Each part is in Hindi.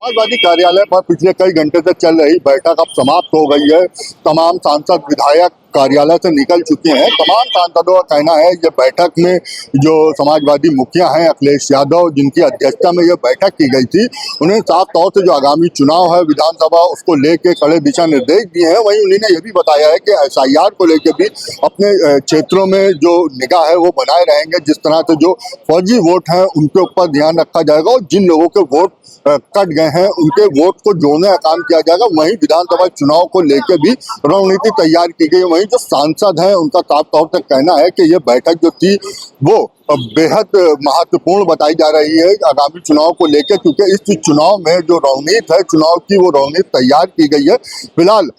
समाजवादी कार्यालय पर पिछले कई घंटे से चल रही बैठक अब समाप्त हो गई है। तमाम सांसद विधायक कार्यालय से निकल चुके हैं। तमाम सांसदों का कहना है ये बैठक में जो समाजवादी मुखिया हैं अखिलेश यादव, जिनकी अध्यक्षता में ये बैठक की गई थी, उन्हें साफ तौर से जो आगामी चुनाव है विधानसभा उसको लेके कड़े दिशा निर्देश दिए हैं। वहीं उन्होंने ये भी बताया है कि SIR को लेकर भी अपने क्षेत्रों में जो निगाह है वो बनाए रहेंगे। जिस तरह से जो फर्जी वोट हैं उनके ऊपर ध्यान रखा जाएगा और जिन लोगों के वोट कट गए हैं उनके वोट को जोड़ने का काम किया जाएगा। वहीं विधानसभा चुनाव को लेकर भी रणनीति तैयार की गई। वहीं जो सांसद हैं उनका साफ तौर से कहना है कि ये बैठक जो थी वो बेहद महत्वपूर्ण बताई जा रही है आगामी चुनाव को लेकर, क्योंकि इस चुनाव में जो रणनीति है चुनाव की वो रणनीति तैयार की गई है। फिलहाल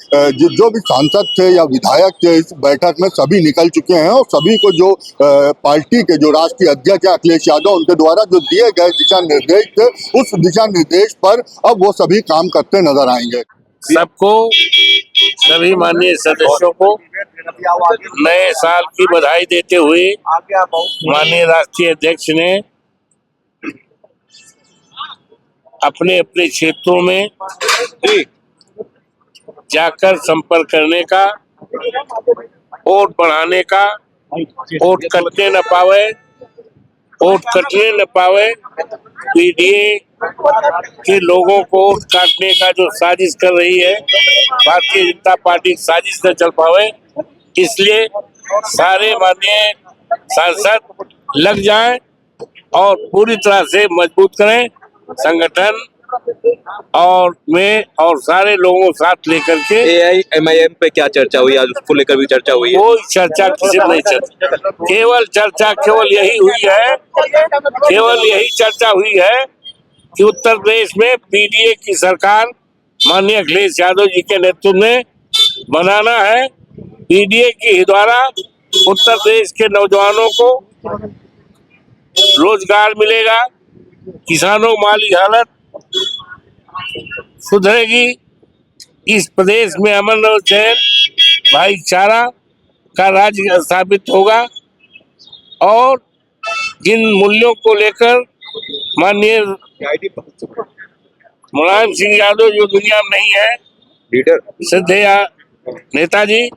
जो भी सांसद थे या विधायक थे इस बैठक में सभी निकल चुके हैं और सभी को जो पार्टी के जो राष्ट्रीय अध्यक्ष है अखिलेश यादव उनके द्वारा जो दिए गए दिशा निर्देश थे उस दिशा निर्देश पर अब वो सभी काम करते नजर आएंगे। सबको, सभी माननीय सदस्यों को नए साल की बधाई देते हुए माननीय राष्ट्रीय अध्यक्ष ने अपने अपने क्षेत्रों में जाकर संपर्क करने का, वोट बढ़ाने का, वोट कटने न पावे पीडीए के लोगों को वोट काटने का जो साजिश कर रही है भारतीय जनता पार्टी साजिश न चल पावे, इसलिए सारे माननीय सांसद लग जाएं और पूरी तरह से मजबूत करें संगठन और सारे लोगों को साथ लेकर के। AIMIM पे क्या चर्चा हुई आज, उसको लेकर भी चर्चा हुई है? कोई चर्चा किसी में नहीं चर्चा केवल यही चर्चा हुई है कि उत्तर प्रदेश में पीडीए की सरकार माननीय अखिलेश यादव जी के नेतृत्व में बनाना है। पीडीए के द्वारा उत्तर प्रदेश के नौजवानों को रोजगार मिलेगा, किसानों की माली हालत सुधरेगी, इस प्रदेश में अमन और चैन भाईचारा का राज्य स्थापित होगा और जिन मूल्यों को लेकर माननीय मुलायम सिंह यादव जो दुनिया में नहीं है, लीडर श्रद्धेय नेताजी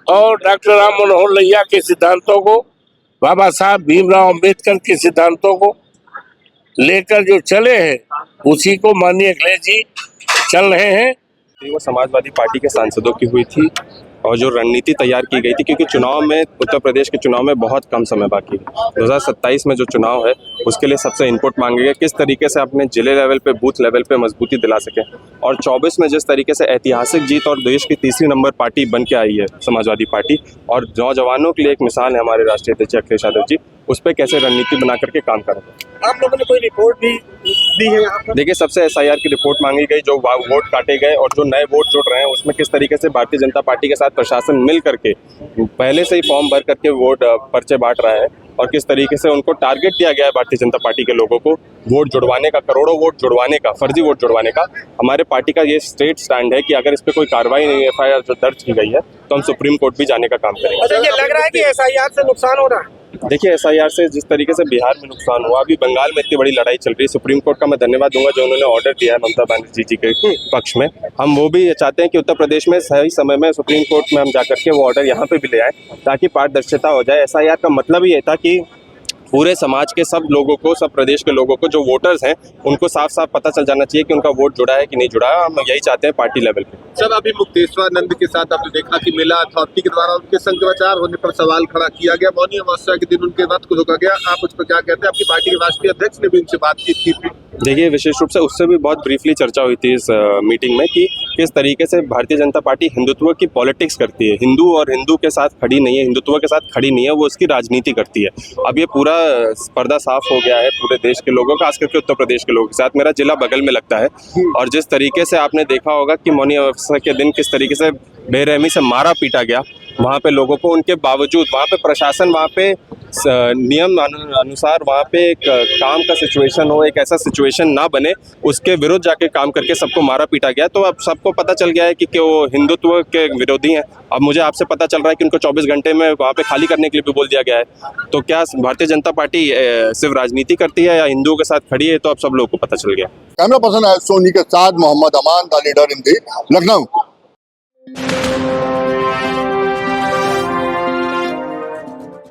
और डॉक्टर राम मनोहर लोहिया के सिद्धांतों को, बाबा साहब भीमराव अंबेडकर के सिद्धांतों को लेकर जो चले हैं उसी को माननीय अखिलेश जी चल रहे हैं। वो समाजवादी पार्टी के सांसदों की हुई थी और जो रणनीति तैयार की गई थी, क्योंकि चुनाव में उत्तर प्रदेश के चुनाव में बहुत कम समय बाकी है। 2027 में जो चुनाव है उसके लिए सबसे इनपुट मांगे गए, किस तरीके से अपने जिले लेवल पे, बूथ लेवल पे मजबूती दिला सके। और 24 में जिस तरीके से ऐतिहासिक जीत और देश की तीसरी नंबर पार्टी बन के आई है समाजवादी पार्टी, और नौजवानों के लिए एक मिसाल है हमारे राष्ट्रीय अध्यक्ष अखिलेश यादव जी, उस पर कैसे रणनीति बना करके काम करेंगे। आप लोगों ने कोई रिपोर्ट भी दी है यहाँ पर? देखिए, सबसे SIR की रिपोर्ट मांगी गई, जो वोट काटे गए और जो नए वोट जुड़ रहे हैं उसमें किस तरीके से भारतीय जनता पार्टी के साथ प्रशासन मिल करके पहले से ही फॉर्म भर करके वोट पर्चे बांट रहा है और किस तरीके से उनको टारगेट दिया गया है भारतीय जनता पार्टी के लोगों को वोट जुड़वाने का, करोड़ों वोट जुड़वाने का, फर्जी वोट जुड़वाने का। हमारे पार्टी का ये स्ट्रेट स्टैंड है कि अगर इस पर कोई कार्रवाई नहीं, FIR जो दर्ज की गई है तो हम सुप्रीम कोर्ट भी जाने का काम करेंगे। अच्छा, ये लग रहा है कि SIR से नुकसान हो रहा है? देखिए, SIR से जिस तरीके से बिहार में नुकसान हुआ, अभी बंगाल में इतनी बड़ी लड़ाई चल रही है, सुप्रीम कोर्ट का मैं धन्यवाद दूंगा जो उन्होंने ऑर्डर दिया है ममता बनर्जी जी के पक्ष में। हम वो भी चाहते हैं कि उत्तर प्रदेश में सही समय में सुप्रीम कोर्ट में हम जाकर के वो ऑर्डर यहाँ पे भी ले आए ताकि पारदर्शिता हो जाए। SIR का मतलब ही ये था कि पूरे समाज के सब लोगों को, सब प्रदेश के लोगों को, जो वोटर्स हैं उनको साफ साफ पता चल जाना चाहिए कि उनका वोट जुड़ा है कि नहीं जुड़ा है। हम यही चाहते हैं पार्टी लेवल पे। सर, अभी मुक्तेश्वरानंद के साथ आपने देखा कि मेला अथॉरिटी के द्वारा उनके संक्रमण होने पर सवाल खड़ा किया गया, मौनी अमावस्या के दिन उनके रथ को रोका गया। आप उस पर क्या कहते हैं? आपकी पार्टी के राष्ट्रीय अध्यक्ष ने भी उनसे बातचीत की थी। देखिए, विशेष रूप से उससे भी बहुत ब्रीफली चर्चा हुई थी इस मीटिंग में कि किस तरीके से भारतीय जनता पार्टी हिंदुत्व की पॉलिटिक्स करती है, हिंदू और हिंदू के साथ खड़ी नहीं है, हिंदुत्व के साथ खड़ी नहीं है, वो उसकी राजनीति करती है। अब ये पूरा पर्दा साफ हो गया है पूरे देश के लोगों का, खास करके उत्तर प्रदेश के लोगों के साथ। मेरा जिला बगल में लगता है और जिस तरीके से आपने देखा होगा कि मौनी अमावस्या के दिन किस तरीके से बेरहमी से मारा पीटा गया वहाँ पे लोगों को उनके बावजूद वहाँ पे प्रशासन वहाँ पे नियम अनुसार वहाँ पे एक काम का सिचुएशन हो, एक ऐसा सिचुएशन ना बने, उसके विरुद्ध जाके काम करके सबको मारा पीटा गया। तो अब सबको पता चल गया है कि वो हिंदुत्व के विरोधी हैं। अब मुझे आपसे पता चल रहा है कि उनको 24 घंटे में वहाँ पे खाली करने के लिए भी बोल दिया गया है। तो क्या भारतीय जनता पार्टी सिर्फ राजनीति करती है या हिंदुओं के साथ खड़ी है, तो अब सब लोगों को पता चल गया। कैमरा पर्सन सोनी के साथ Mohammad Aman, the leader in the, Lucknow.